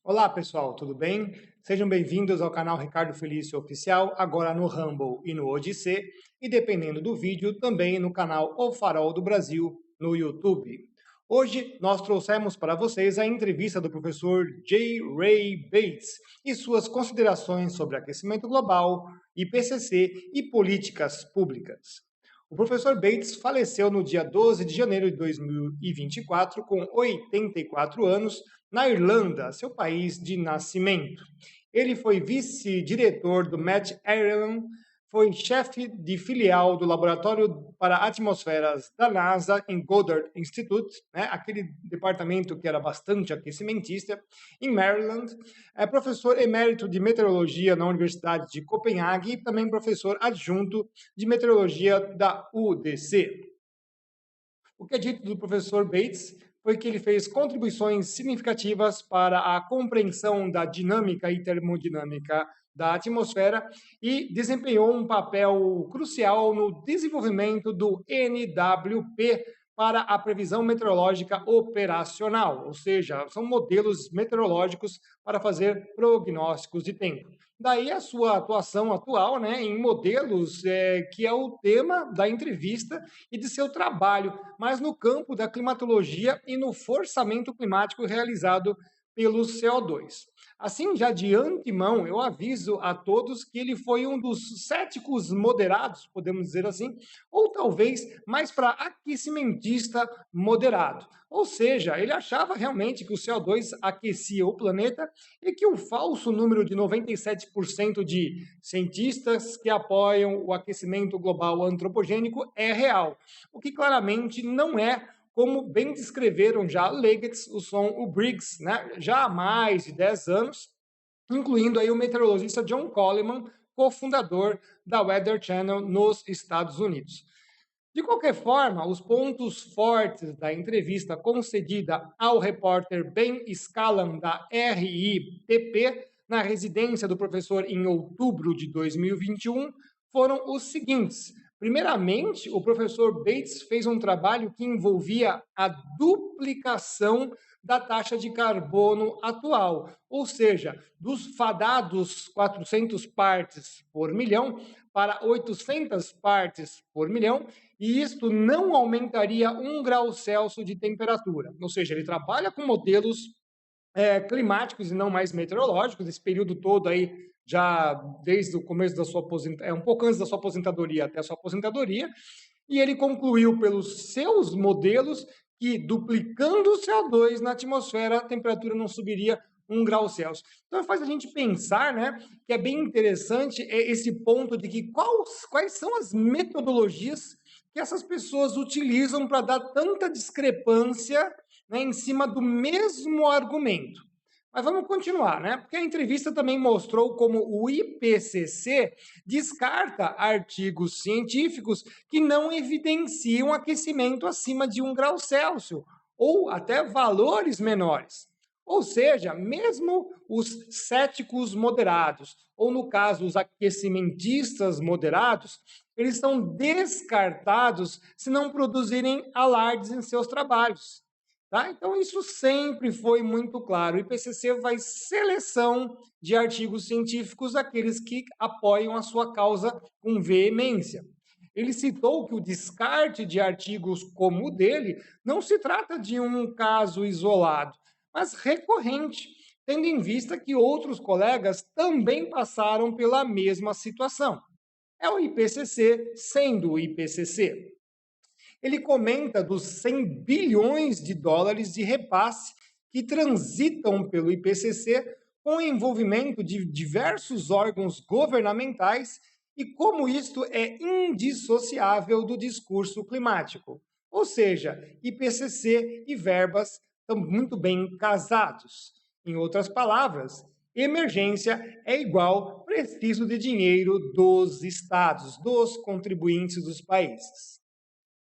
Olá pessoal, tudo bem? Sejam bem-vindos ao canal Ricardo Felício Oficial, agora no Rumble e no Hoje, e dependendo do vídeo, também no canal O Farol do Brasil no YouTube. Hoje nós trouxemos para vocês a entrevista do professor J. Ray Bates e suas considerações sobre aquecimento global, IPCC e políticas públicas. O professor Bates faleceu no dia 12 de janeiro de 2024, com 84 anos, na Irlanda, seu país de nascimento. Ele foi vice-diretor do Met Ireland, foi chefe de filial do Laboratório para Atmosferas da NASA em Goddard Institute, aquele departamento que era bastante aquecimentista, em Maryland. É professor emérito de meteorologia na Universidade de Copenhague e também professor adjunto de meteorologia da UDC. O que é dito do professor Bates foi que ele fez contribuições significativas para a compreensão da dinâmica e termodinâmica da atmosfera e desempenhou um papel crucial no desenvolvimento do NWP para a previsão meteorológica operacional, ou seja, são modelos meteorológicos para fazer prognósticos de tempo. Daí a sua atuação atual, em modelos, que é o tema da entrevista e de seu trabalho, mas no campo da climatologia e no forçamento climático realizado pelo CO2. Assim, já de antemão, eu aviso a todos que ele foi um dos céticos moderados, podemos dizer assim, ou talvez mais para aquecimentista moderado. Ou seja, ele achava realmente que o CO2 aquecia o planeta e que o falso número de 97% de cientistas que apoiam o aquecimento global antropogênico é real, o que claramente não é, como bem descreveram já Leggett, o Briggs, já há mais de 10 anos, incluindo aí o meteorologista John Coleman, cofundador da Weather Channel nos Estados Unidos. De qualquer forma, os pontos fortes da entrevista concedida ao repórter Ben Scallan da RITP, na residência do professor em outubro de 2021, foram os seguintes. Primeiramente, o professor Bates fez um trabalho que envolvia a duplicação da taxa de carbono atual, ou seja, dos fadados 400 partes por milhão para 800 partes por milhão, e isto não aumentaria 1 grau Celsius de temperatura. Ou seja, ele trabalha com modelos climáticos e não mais meteorológicos, esse período todo aí, já desde o começo da sua aposentadoria, um pouco antes da sua aposentadoria até a sua aposentadoria, e ele concluiu pelos seus modelos que duplicando o CO2 na atmosfera, a temperatura não subiria 1 grau Celsius. Então faz a gente pensar, que é bem interessante esse ponto de que quais são as metodologias que essas pessoas utilizam para dar tanta discrepância, em cima do mesmo argumento. Mas vamos continuar, porque a entrevista também mostrou como o IPCC descarta artigos científicos que não evidenciam aquecimento acima de 1 grau Celsius, ou até valores menores. Ou seja, mesmo os céticos moderados, ou no caso os aquecimentistas moderados, eles são descartados se não produzirem alardes em seus trabalhos. Tá? Então, isso sempre foi muito claro. O IPCC faz seleção de artigos científicos daqueles que apoiam a sua causa com veemência. Ele citou que o descarte de artigos como o dele não se trata de um caso isolado, mas recorrente, tendo em vista que outros colegas também passaram pela mesma situação. É o IPCC sendo o IPCC. Ele comenta dos 100 bilhões de dólares de repasse que transitam pelo IPCC com o envolvimento de diversos órgãos governamentais e como isto é indissociável do discurso climático. Ou seja, IPCC e verbas estão muito bem casados. Em outras palavras, emergência é igual preciso de dinheiro dos estados, dos contribuintes dos países.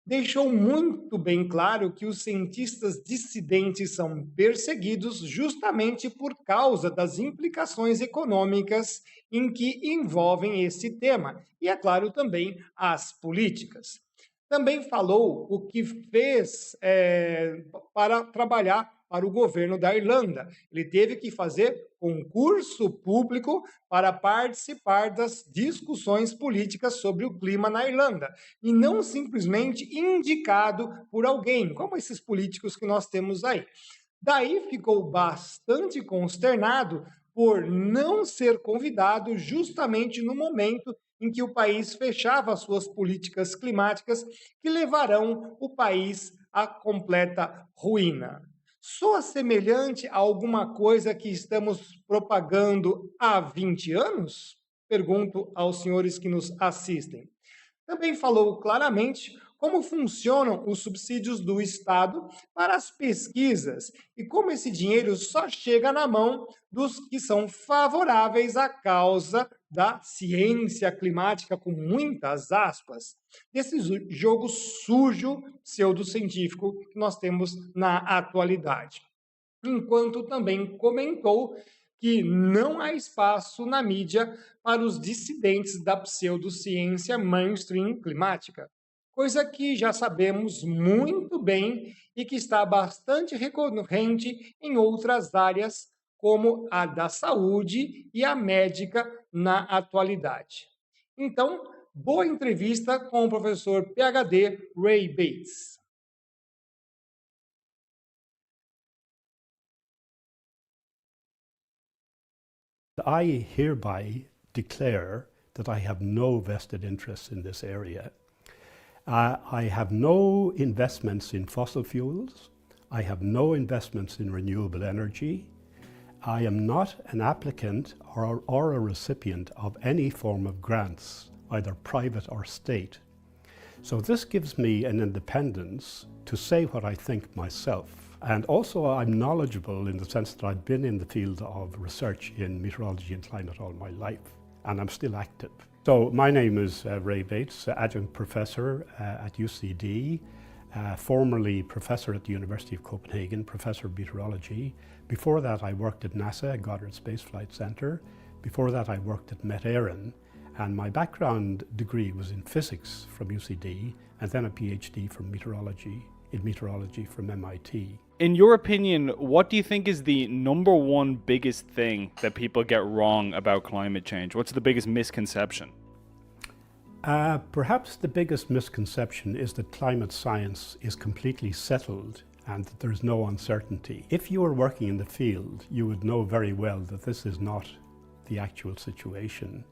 Deixou muito bem claro que os cientistas dissidentes são perseguidos justamente por causa das implicações econômicas em que envolvem esse tema, e, é claro, também as políticas. Também falou o que fez para trabalhar para o governo da Irlanda. Ele teve que fazer concurso público para participar das discussões políticas sobre o clima na Irlanda, e não simplesmente indicado por alguém, como esses políticos que nós temos aí. Daí ficou bastante consternado por não ser convidado justamente no momento em que o país fechava suas políticas climáticas que levarão o país à completa ruína. Soa semelhante a alguma coisa que estamos propagando há 20 anos? Pergunto aos senhores que nos assistem. Também falou claramente como funcionam os subsídios do Estado para as pesquisas e como esse dinheiro só chega na mão dos que são favoráveis à causa da ciência climática, com muitas aspas, desse jogo sujo pseudocientífico que nós temos na atualidade. Enquanto também comentou que não há espaço na mídia para os dissidentes da pseudociência mainstream climática, coisa que já sabemos muito bem e que está bastante recorrente em outras áreas, como a da saúde e a médica na atualidade. Então, boa entrevista com o professor PhD Ray Bates. I hereby declare that I have no vested interests in this area. I have no investments in fossil fuels. I have no investments in renewable energy. I am not an applicant or a recipient of any form of grants, either private or state. So this gives me an independence to say what I think myself. And also I'm knowledgeable in the sense that I've been in the field of research in meteorology and climate all my life, and I'm still active. So my name is Ray Bates, adjunct professor at UCD, formerly professor at the University of Copenhagen, professor of meteorology. Before that I worked at NASA, Goddard Space Flight Center. Before that I worked at Met Éireann, and my background degree was in physics from UCD, and then a PhD from meteorology from MIT. In your opinion, what do you think is the number one biggest thing that people get wrong about climate change? What's the biggest misconception? Perhaps the biggest misconception is that climate science is completely settled and that there's no uncertainty. If you are working in the field, you would know very well that this is not the actual situation.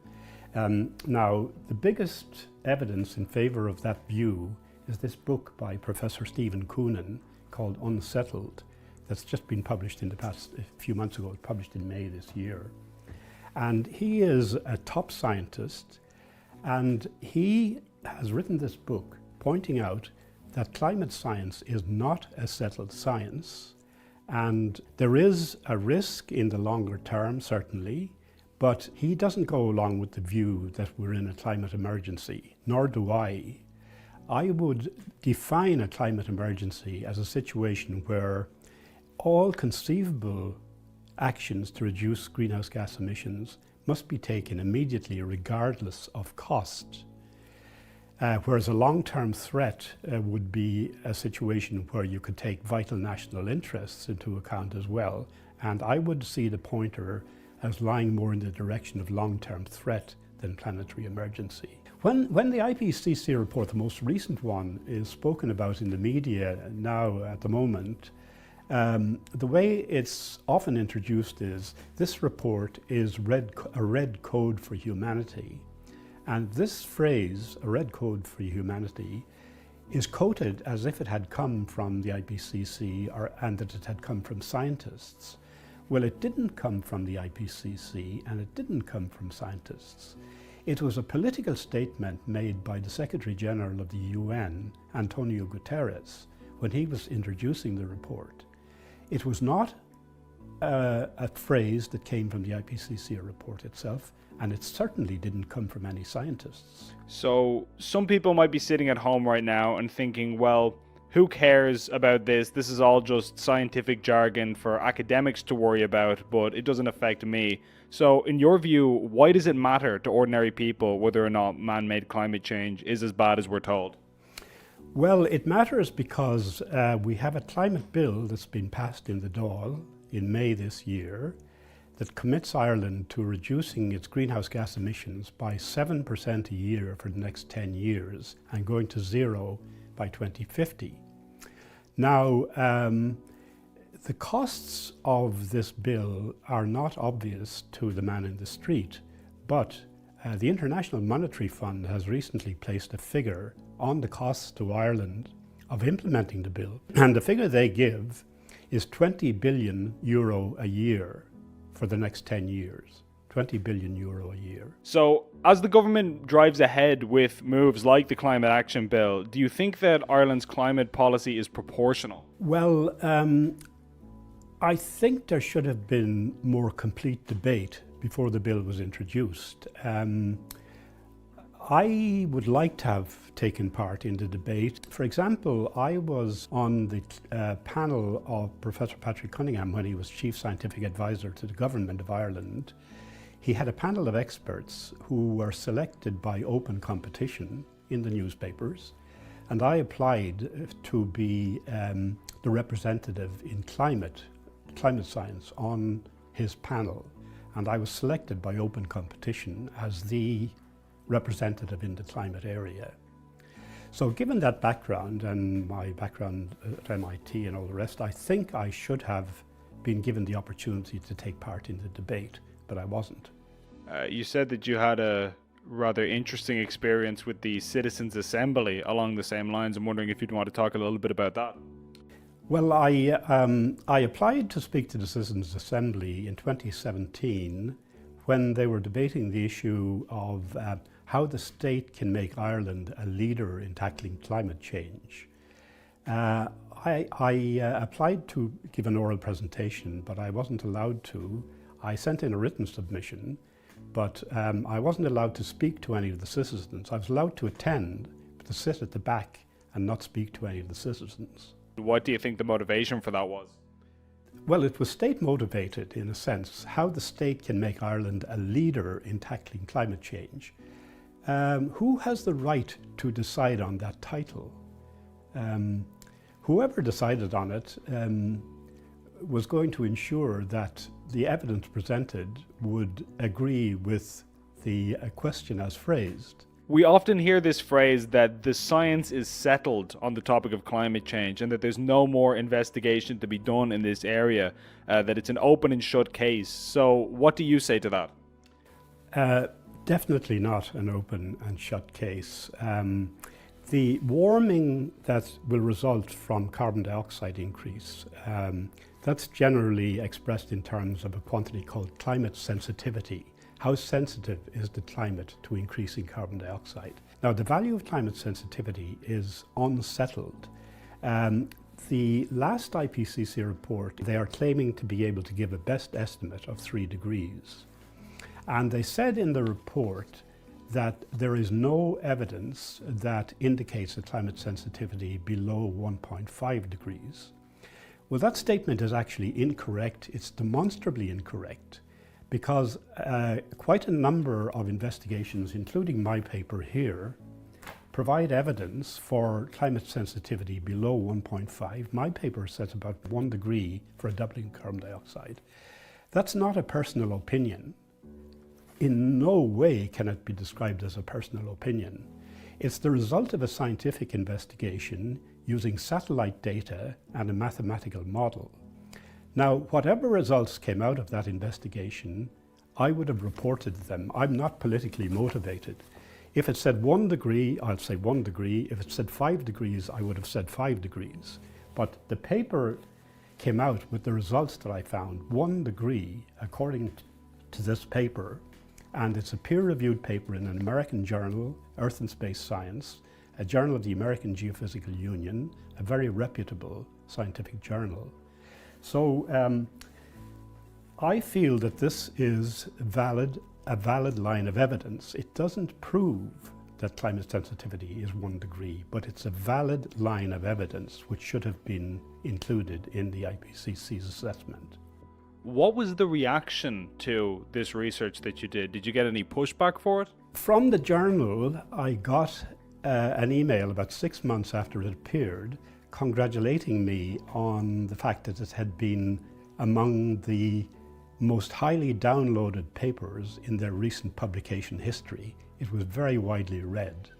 Now, the biggest evidence in favor of that view is this book by Professor Stephen Coonan called Unsettled, that's just been published in the past, a few months ago, published in May this year. And he is a top scientist, and he has written this book pointing out that climate science is not a settled science, and there is a risk in the longer term, certainly, but he doesn't go along with the view that we're in a climate emergency, nor do I. I would define a climate emergency as a situation where all conceivable actions to reduce greenhouse gas emissions must be taken immediately, regardless of cost. Whereas a long-term threat would be a situation where you could take vital national interests into account as well. And I would see the pointer as lying more in the direction of long-term threat than planetary emergency. When the IPCC report, the most recent one, is spoken about in the media now at the moment, the way it's often introduced is this report is a red code for humanity. And this phrase, a red code for humanity, is quoted as if it had come from the IPCC and that it had come from scientists. Well, it didn't come from the IPCC and it didn't come from scientists. It was a political statement made by the Secretary General of the UN, Antonio Guterres, when he was introducing the report. It was not a phrase that came from the IPCC report itself, and it certainly didn't come from any scientists. So some people might be sitting at home right now and thinking, well, who cares about this? This is all just scientific jargon for academics to worry about, but it doesn't affect me. So in your view, why does it matter to ordinary people whether or not man-made climate change is as bad as we're told? Well, it matters because we have a climate bill that's been passed in the Dáil in May this year that commits Ireland to reducing its greenhouse gas emissions by 7% a year for the next 10 years and going to zero by 2050. Now, the costs of this bill are not obvious to the man in the street, but the International Monetary Fund has recently placed a figure on the costs to Ireland of implementing the bill, and the figure they give is 20 billion euro a year for the next 10 years. 20 billion euro a year. So, as the government drives ahead with moves like the Climate Action Bill, do you think that Ireland's climate policy is proportional? Well, I think there should have been more complete debate before the bill was introduced. I would like to have taken part in the debate. For example, I was on the panel of Professor Patrick Cunningham when he was Chief Scientific Advisor to the Government of Ireland. He had a panel of experts who were selected by open competition in the newspapers, and I applied to be the representative in climate science on his panel, and I was selected by open competition as the representative in the climate area. So given that background and my background at MIT and all the rest, I think I should have been given the opportunity to take part in the debate, but I wasn't. You said that you had a rather interesting experience with the Citizens' Assembly along the same lines. I'm wondering if you'd want to talk a little bit about that. Well, I applied to speak to the Citizens' Assembly in 2017 when they were debating the issue of how the state can make Ireland a leader in tackling climate change. I applied to give an oral presentation, but I wasn't allowed to. I sent in a written submission, but I wasn't allowed to speak to any of the citizens. I was allowed to attend, but to sit at the back and not speak to any of the citizens. What do you think the motivation for that was? Well, it was state motivated in a sense, how the state can make Ireland a leader in tackling climate change. Who has the right to decide on that title? Whoever decided on it was going to ensure that the evidence presented would agree with the question as phrased. We often hear this phrase that the science is settled on the topic of climate change and that there's no more investigation to be done in this area, that it's an open and shut case. So what do you say to that? Definitely not an open and shut case. The warming that will result from carbon dioxide increase, that's generally expressed in terms of a quantity called climate sensitivity. How sensitive is the climate to increasing carbon dioxide? Now, the value of climate sensitivity is unsettled. The last IPCC report, they are claiming to be able to give a best estimate of 3 degrees. And they said in the report that there is no evidence that indicates a climate sensitivity below 1.5 degrees. Well, that statement is actually incorrect. It's demonstrably incorrect because quite a number of investigations, including my paper here, provide evidence for climate sensitivity below 1.5. My paper says about 1 degree for a doubling of carbon dioxide. That's not a personal opinion. In no way can it be described as a personal opinion. It's the result of a scientific investigation using satellite data and a mathematical model. Now, whatever results came out of that investigation, I would have reported them. I'm not politically motivated. If it said 1 degree, I'll say 1 degree. If it said 5 degrees, I would have said 5 degrees. But the paper came out with the results that I found, 1 degree, according to this paper, and it's a peer-reviewed paper in an American journal, Earth and Space Science, a journal of the American Geophysical Union, a very reputable scientific journal. So I feel that this is a valid line of evidence. It doesn't prove that climate sensitivity is 1 degree, but it's a valid line of evidence which should have been included in the IPCC's assessment. What was the reaction to this research that you did? Did you get any pushback for it? From the journal, I got an email about 6 months after it appeared, congratulating me on the fact that it had been among the most highly downloaded papers in their recent publication history. It was very widely read,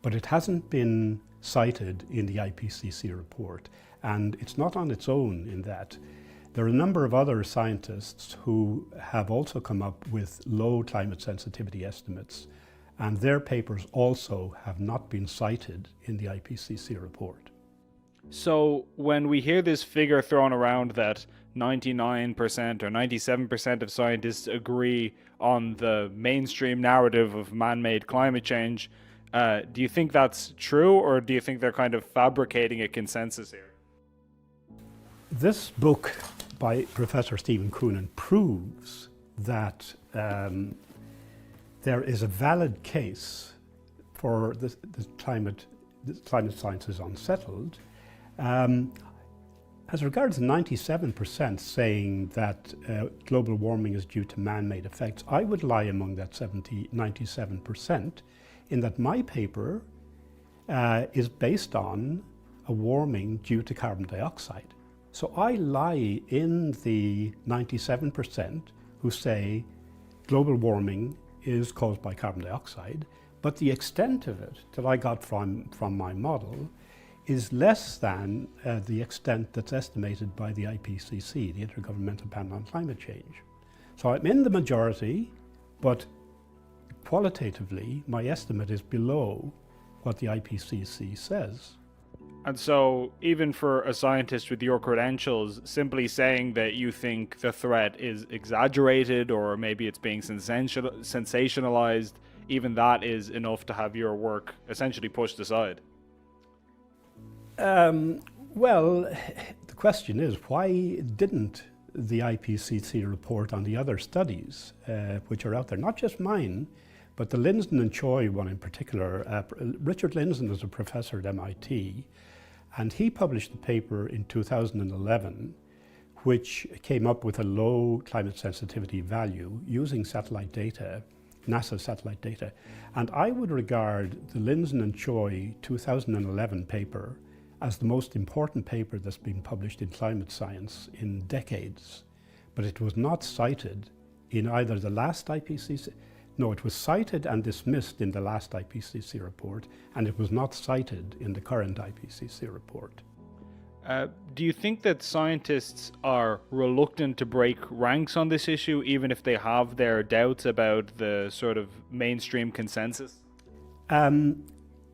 but it hasn't been cited in the IPCC report, and it's not on its own in that. There are a number of other scientists who have also come up with low climate sensitivity estimates, and their papers also have not been cited in the IPCC report. So when we hear this figure thrown around that 99% or 97% of scientists agree on the mainstream narrative of man-made climate change, do you think that's true, or do you think they're kind of fabricating a consensus here? This book by Professor Stephen Coonan proves that there is a valid case for the climate science is unsettled. As regards 97% saying that global warming is due to man-made effects, I would lie among that 97% in that my paper is based on a warming due to carbon dioxide. So I lie in the 97% who say global warming is caused by carbon dioxide, but the extent of it that I got from my model is less than the extent that's estimated by the IPCC, the Intergovernmental Panel on Climate Change. So I'm in the majority, but qualitatively, my estimate is below what the IPCC says. And so, even for a scientist with your credentials, simply saying that you think the threat is exaggerated or maybe it's being sensationalized, even that is enough to have your work essentially pushed aside. Well, the question is, why didn't the IPCC report on the other studies which are out there? Not just mine, but the Lindzen and Choi one in particular. Richard Lindzen is a professor at MIT, and he published a paper in 2011 which came up with a low climate sensitivity value using satellite data, NASA satellite data. And I would regard the Lindzen and Choi 2011 paper as the most important paper that's been published in climate science in decades. But it was not cited in either the last IPCC, no, it was cited and dismissed in the last IPCC report, and it was not cited in the current IPCC report. Do you think that scientists are reluctant to break ranks on this issue, even if they have their doubts about the sort of mainstream consensus?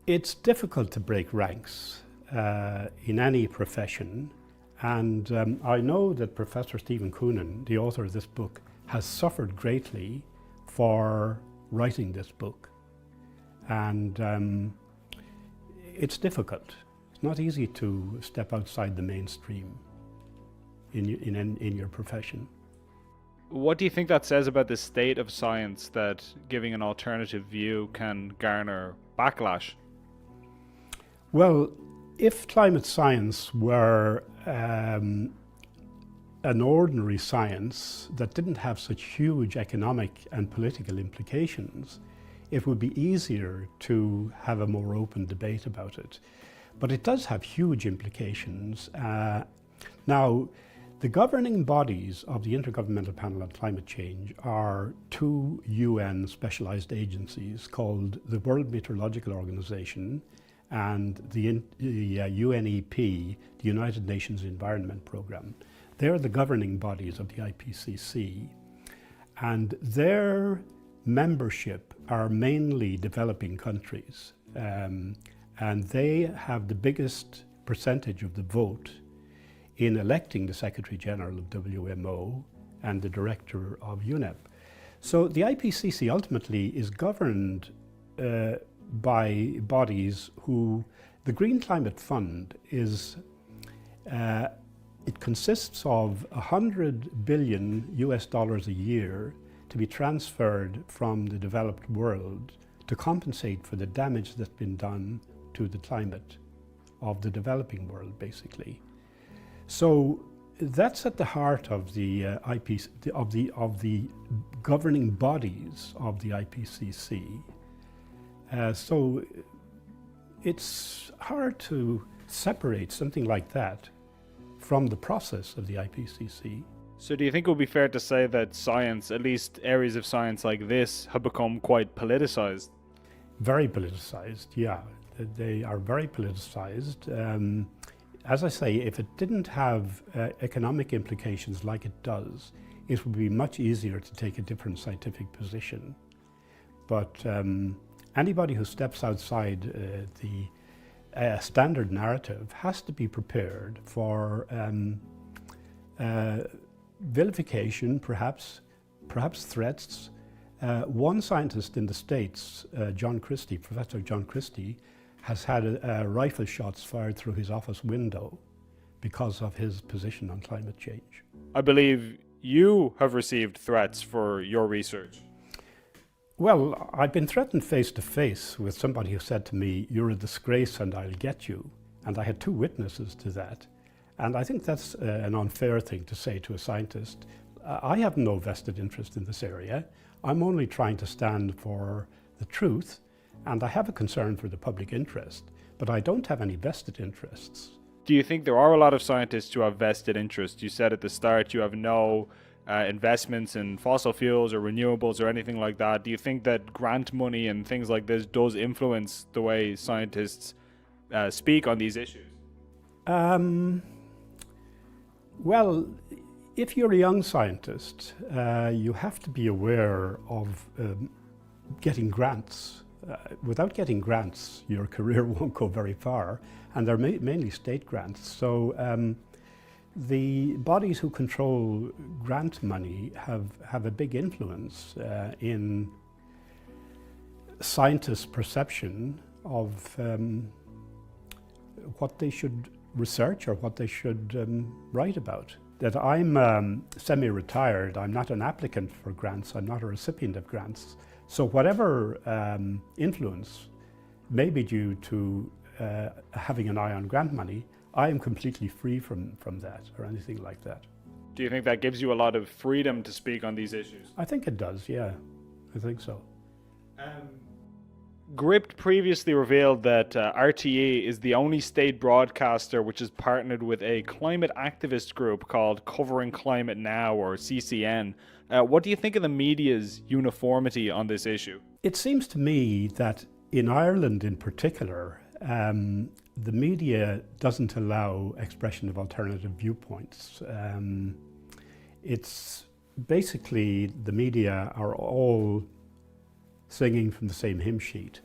It's difficult to break ranks in any profession, and I know that Professor Stephen Coonan, the author of this book, has suffered greatly for writing this book, and it's difficult. It's not easy to step outside the mainstream in your profession. What do you think that says about the state of science, that giving an alternative view can garner backlash? Well, if climate science were an ordinary science that didn't have such huge economic and political implications, it would be easier to have a more open debate about it. But it does have huge implications. Now, the governing bodies of the Intergovernmental Panel on Climate Change are two UN specialized agencies called the World Meteorological Organization and the UNEP, the United Nations Environment Programme. They're the governing bodies of the IPCC, and their membership are mainly developing countries, and they have the biggest percentage of the vote in electing the Secretary General of WMO and the Director of UNEP. So the IPCC ultimately is governed by bodies who, the Green Climate Fund is, it consists of $100 billion a year to be transferred from the developed world to compensate for the damage that's been done to the climate of the developing world, basically. So that's at the heart of the of the governing bodies of the IPCC. So it's hard to separate something like that from the process of the IPCC. So do you think it would be fair to say that science, at least areas of science like this, have become quite politicized? Very politicized, yeah. They are very politicized. As I say, if it didn't have economic implications like it does, it would be much easier to take a different scientific position. But anybody who steps outside the standard narrative has to be prepared for vilification, perhaps threats. One scientist in the States, Professor John Christie, has had rifle shots fired through his office window because of his position on climate change. I believe you have received threats for your research. Well, I've been threatened face to face with somebody who said to me, "You're a disgrace and I'll get you." And I had 2 witnesses to that. And I think that's an unfair thing to say to a scientist. I have no vested interest in this area. I'm only trying to stand for the truth, and I have a concern for the public interest, but I don't have any vested interests. Do you think there are a lot of scientists who have vested interests? You said at the start you have no investments in fossil fuels or renewables or anything like that. Do you think that grant money and things like this does influence the way scientists speak on these issues? Well, if you're a young scientist, you have to be aware of getting grants. Without getting grants, your career won't go very far, and they're mainly state grants. So the bodies who control grant money have a big influence in scientists' perception of what they should research or what they should write about. That I'm semi-retired, I'm not an applicant for grants, I'm not a recipient of grants. So whatever influence may be due to having an eye on grant money, I am completely free from that or anything like that. Do you think that gives you a lot of freedom to speak on these issues? I think it does, yeah. I think so. Gript previously revealed that RTE is the only state broadcaster which is partnered with a climate activist group called Covering Climate Now, or CCN. What do you think of the media's uniformity on this issue? It seems to me that in Ireland in particular, the media doesn't allow expression of alternative viewpoints. It's basically the media are all singing from the same hymn sheet.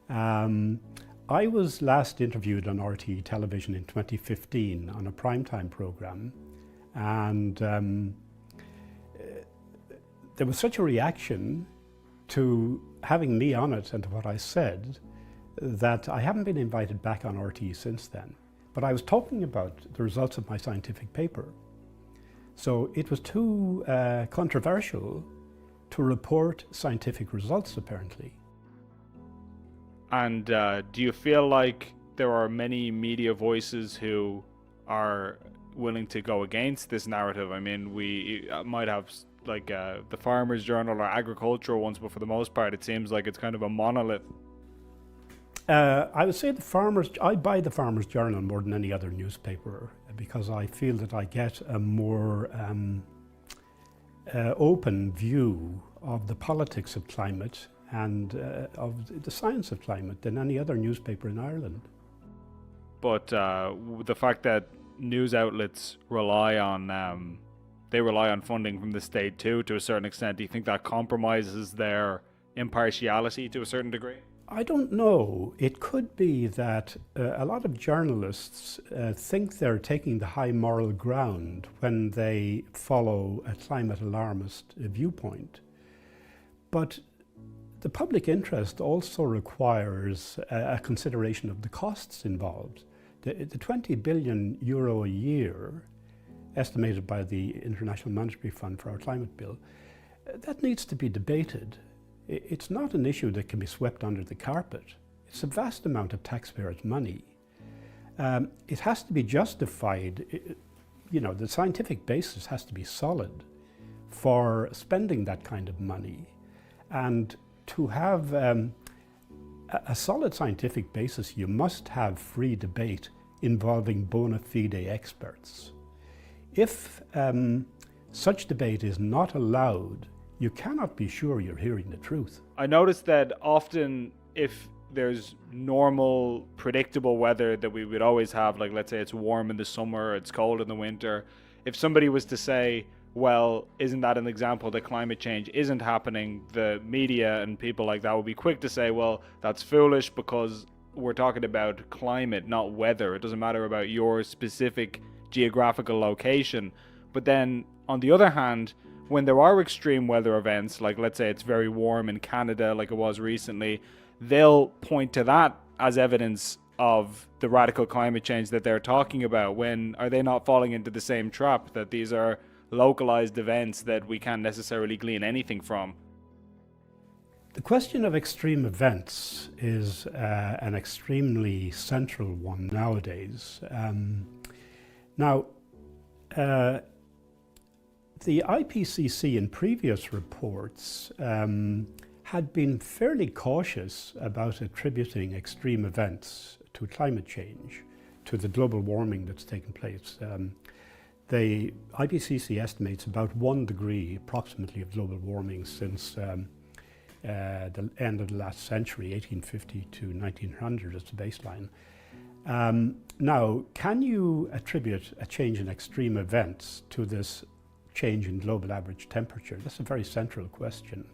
I was last interviewed on RTE television in 2015 on a primetime program, and there was such a reaction to having me on it and to what I said that I haven't been invited back on RTE since then. But I was talking about the results of my scientific paper. So it was too controversial to report scientific results, apparently. And do you feel like there are many media voices who are willing to go against this narrative? I mean, we might have like the Farmers Journal or agricultural ones, but for the most part, it seems like it's kind of a monolith. I would say I buy the Farmers Journal more than any other newspaper because I feel that I get a more open view of the politics of climate and of the science of climate than any other newspaper in Ireland. But the fact that news outlets rely on funding from the state too, to a certain extent, do you think that compromises their impartiality to a certain degree? I don't know. It could be that a lot of journalists think they're taking the high moral ground when they follow a climate alarmist viewpoint. But the public interest also requires a consideration of the costs involved. The 20 billion euro a year estimated by the International Monetary Fund for our climate bill, that needs to be debated. It's not an issue that can be swept under the carpet. It's a vast amount of taxpayers' money. It has to be justified. The scientific basis has to be solid for spending that kind of money. And to have a solid scientific basis, you must have free debate involving bona fide experts. If such debate is not allowed, you cannot be sure you're hearing the truth. I noticed that often if there's normal, predictable weather that we would always have, like let's say it's warm in the summer, it's cold in the winter, if somebody was to say, well, isn't that an example that climate change isn't happening, the media and people like that would be quick to say, well, that's foolish because we're talking about climate, not weather. It doesn't matter about your specific geographical location. But then, on the other hand, when there are extreme weather events, like let's say it's very warm in Canada, like it was recently, they'll point to that as evidence of the radical climate change that they're talking about. When are they not falling into the same trap that these are localized events that we can't necessarily glean anything from? The question of extreme events is an extremely central one nowadays. Now, the IPCC in previous reports had been fairly cautious about attributing extreme events to climate change, to the global warming that's taken place. The IPCC estimates about 1 degree approximately of global warming since the end of the last century, 1850 to 1900 as the baseline. Now, can you attribute a change in extreme events to this change in global average temperature? That's a very central question.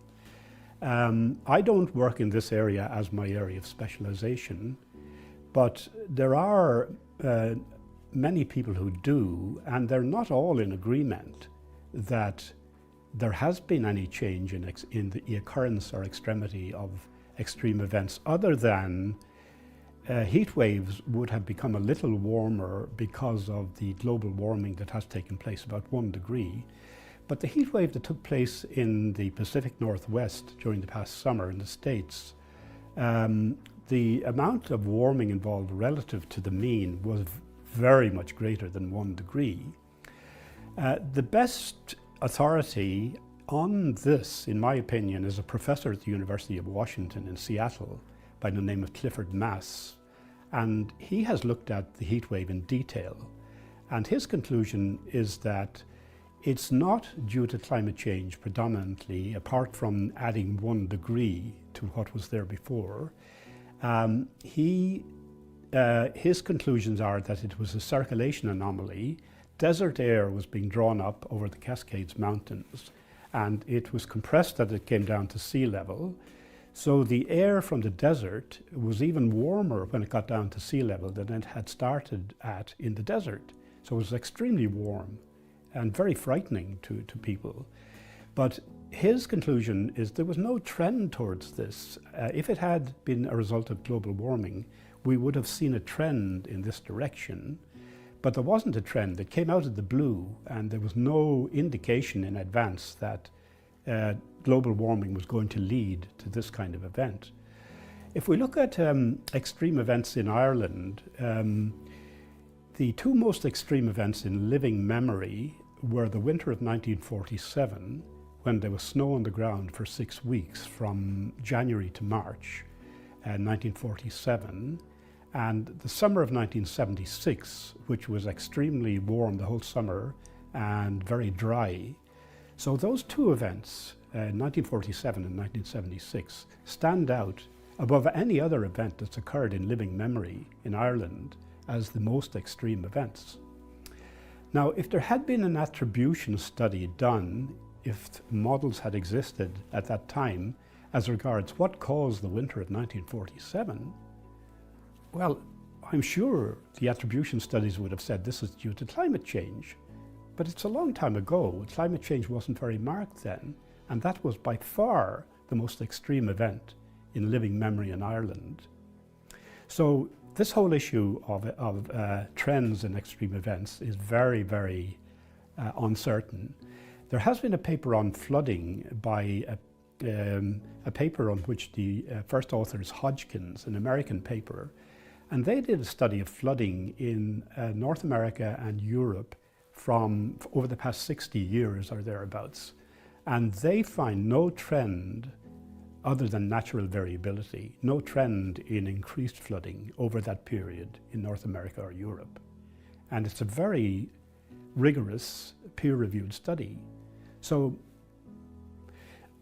I don't work in this area as my area of specialization, but there are many people who do, and they're not all in agreement that there has been any change in the occurrence or extremity of extreme events, other than heat waves would have become a little warmer because of the global warming that has taken place, about 1 degree. But the heat wave that took place in the Pacific Northwest during the past summer in the States, the amount of warming involved relative to the mean was very much greater than 1 degree. The best authority on this, in my opinion, is a professor at the University of Washington in Seattle by the name of Clifford Mass. And he has looked at the heat wave in detail. And his conclusion is that it's not due to climate change predominantly, apart from adding 1 degree to what was there before. His conclusions are that it was a circulation anomaly. Desert air was being drawn up over the Cascades Mountains, and it was compressed as it came down to sea level. So the air from the desert was even warmer when it got down to sea level than it had started at in the desert. So it was extremely warm and very frightening to people. But his conclusion is there was no trend towards this. If it had been a result of global warming, we would have seen a trend in this direction. But there wasn't a trend. It came out of the blue, and there was no indication in advance that global warming was going to lead to this kind of event. If we look at extreme events in Ireland, the 2 most extreme events in living memory were the winter of 1947, when there was snow on the ground for 6 weeks from January to March 1947, and the summer of 1976, which was extremely warm the whole summer and very dry. So those 2 events, 1947 and 1976, stand out above any other event that's occurred in living memory in Ireland as the most extreme events. Now, if there had been an attribution study done, if models had existed at that time as regards what caused the winter of 1947, well, I'm sure the attribution studies would have said this is due to climate change. But it's a long time ago. Climate change wasn't very marked then, and that was by far the most extreme event in living memory in Ireland. So this whole issue of trends in extreme events is very, very uncertain. There has been a paper on flooding by a paper on which the first author is Hodgkins, an American paper, and they did a study of flooding in North America and Europe from over the past 60 years or thereabouts. And they find no trend other than natural variability, no trend in increased flooding over that period in North America or Europe. And it's a very rigorous peer-reviewed study. So,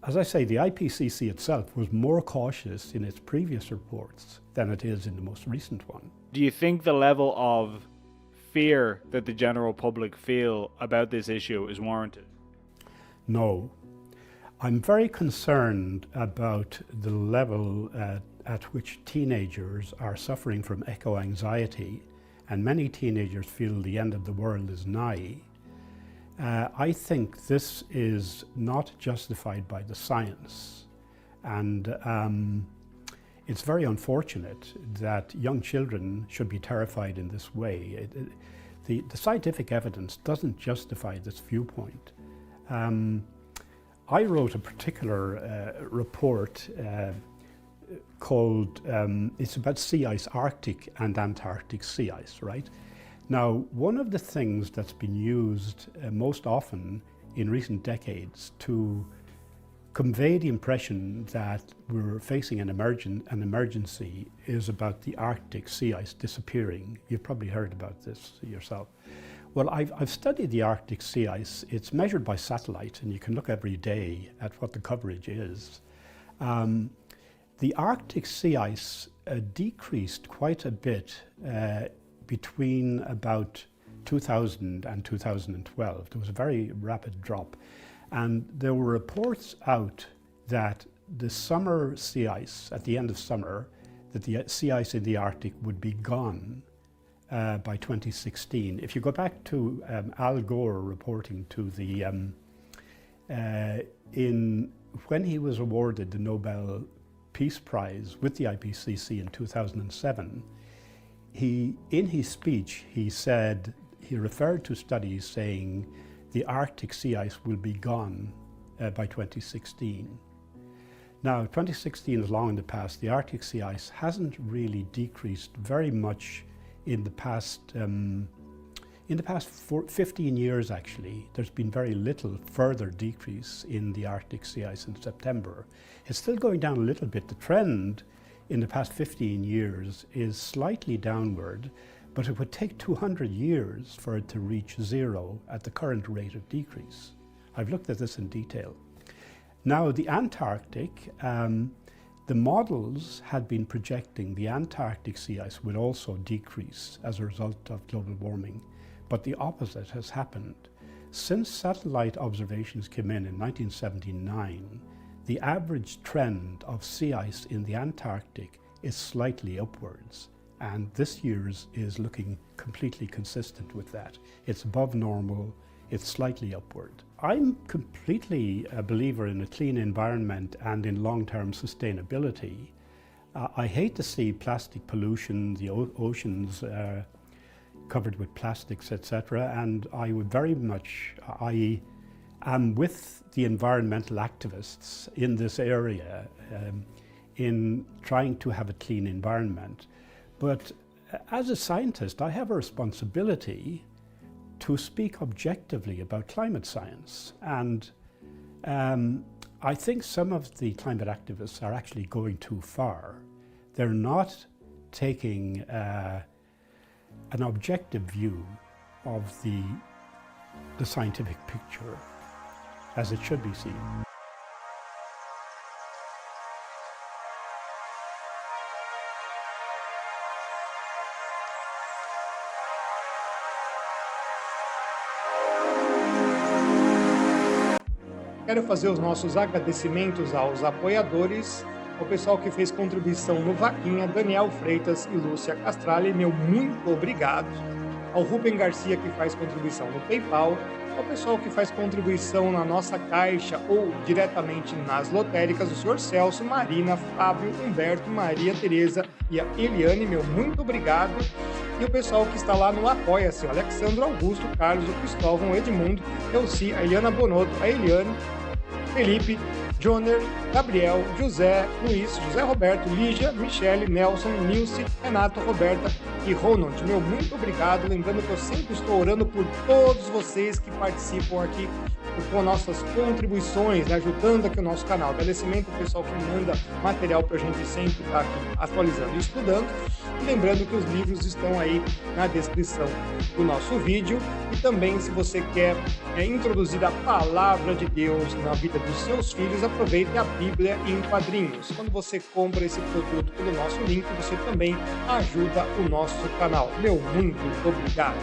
as I say, the IPCC itself was more cautious in its previous reports than it is in the most recent one. Do you think the level of fear that the general public feel about this issue is warranted? No. I'm very concerned about the level at which teenagers are suffering from eco-anxiety, and many teenagers feel the end of the world is nigh. I think this is not justified by the science, and it's very unfortunate that young children should be terrified in this way. The scientific evidence doesn't justify this viewpoint. I wrote a particular report called, it's about sea ice, Arctic and Antarctic sea ice, right? Now, one of the things that's been used most often in recent decades to convey the impression that we're facing an emergency is about the Arctic sea ice disappearing. You've probably heard about this yourself. Well, I've studied the Arctic sea ice. It's measured by satellite, and you can look every day at what the coverage is. The Arctic sea ice decreased quite a bit between about 2000 and 2012. There was a very rapid drop. And there were reports out that the summer sea ice, at the end of summer, that the sea ice in the Arctic would be gone by 2016. If you go back to Al Gore reporting to the, when he was awarded the Nobel Peace Prize with the IPCC in 2007, in his speech, he referred to studies saying the Arctic sea ice will be gone by 2016. Now, 2016 is long in the past. The Arctic sea ice hasn't really decreased very much in the past 15 years, actually. There's been very little further decrease in the Arctic sea ice in September. It's still going down a little bit. The trend in the past 15 years is slightly downward, but it would take 200 years for it to reach zero at the current rate of decrease. I've looked at this in detail. Now, the Antarctic, the models had been projecting the Antarctic sea ice would also decrease as a result of global warming, but the opposite has happened. Since satellite observations came in 1979, the average trend of sea ice in the Antarctic is slightly upwards, and this year's is looking completely consistent with that. It's above normal, it's slightly upward. I'm completely a believer in a clean environment and in long-term sustainability. I hate to see plastic pollution, the oceans covered with plastics, etc. And I would very much, I am with the environmental activists in this area in trying to have a clean environment. But as a scientist, I have a responsibility to speak objectively about climate science. And I think some of the climate activists are actually going too far. They're not taking an objective view of the scientific picture as it should be seen. Quero fazer os nossos agradecimentos aos apoiadores, ao pessoal que fez contribuição no Vaquinha, Daniel Freitas e Lúcia Castrali, meu muito obrigado. Ao Rubem Garcia, que faz contribuição no PayPal, ao pessoal que faz contribuição na nossa caixa ou diretamente nas lotéricas, o senhor Celso, Marina, Fábio, Humberto, Maria Tereza e a Eliane, meu muito obrigado. E o pessoal que está lá no Apoia-se, o Alexandre Augusto, Carlos, o Cristóvão, o Edmundo, Elci, a Eliana Bonotto, a Eliane, Felipe, Joner, Gabriel, José, Luiz, José Roberto, Lígia, Michele, Nelson, Nilce, Renato, Roberta aqui, Ronald, meu muito obrigado. Lembrando que eu sempre estou orando por todos vocês que participam aqui com nossas contribuições, né, ajudando aqui o nosso canal. Agradecimento ao pessoal que manda material para a gente sempre estar aqui atualizando e estudando. E lembrando que os livros estão aí na descrição do nosso vídeo. E também, se você quer introduzir a palavra de Deus na vida dos seus filhos, aproveite a Bíblia em quadrinhos. Quando você compra esse produto pelo nosso link, você também ajuda o nosso canal. Meu muito obrigado.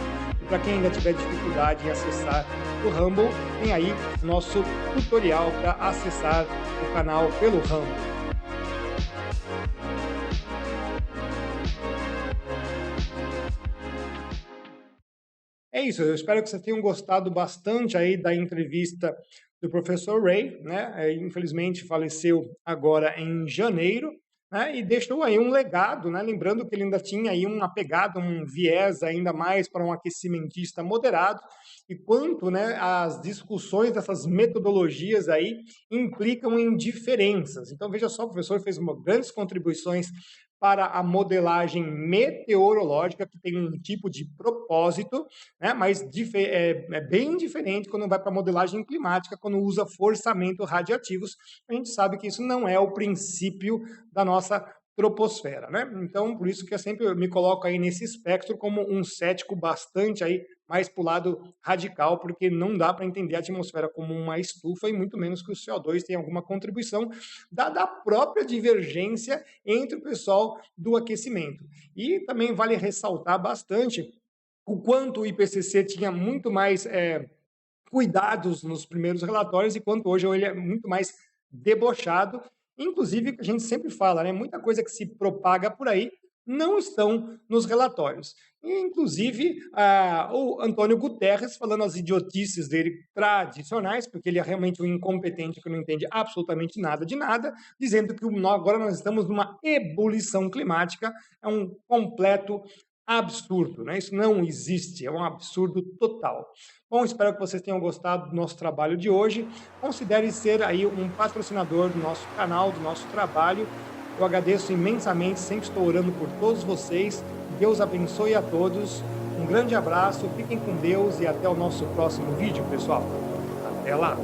Para quem ainda tiver dificuldade em acessar o Rumble, tem aí nosso tutorial para acessar o canal pelo Rumble. É isso, eu espero que vocês tenham gostado bastante aí da entrevista do professor Ray, né? Infelizmente faleceu agora em janeiro, né, e deixou aí um legado, né, lembrando que ele ainda tinha aí uma pegada, um viés ainda mais para um aquecimentista moderado, e quanto, né, as discussões dessas metodologias aí implicam em diferenças. Então, veja só, o professor fez grandes contribuições para a modelagem meteorológica, que tem um tipo de propósito, né, mas é bem diferente quando vai para a modelagem climática, quando usa forçamentos radiativos. A gente sabe que isso não é o princípio da nossa troposfera, né? Então, por isso que eu sempre me coloco aí nesse espectro como um cético bastante aí mais para o lado radical, porque não dá para entender a atmosfera como uma estufa e muito menos que o CO2 tem alguma contribuição da própria divergência entre o pessoal do aquecimento. E também vale ressaltar bastante o quanto o IPCC tinha muito mais cuidados nos primeiros relatórios e quanto hoje ele é muito mais debochado. Inclusive, a gente sempre fala, né? Muita coisa que se propaga por aí não estão nos relatórios. E, inclusive, o Antônio Guterres, falando as idiotices dele tradicionais, porque ele é realmente um incompetente que não entende absolutamente nada de nada, dizendo que agora nós estamos numa ebulição climática, é um completo absurdo, né? Isso não existe, é um absurdo total. Bom, espero que vocês tenham gostado do nosso trabalho de hoje. Considere ser aí um patrocinador do nosso canal, do nosso trabalho. Eu agradeço imensamente, sempre estou orando por todos vocês. Deus abençoe a todos. Um grande abraço, fiquem com Deus e até o nosso próximo vídeo, pessoal. Até lá!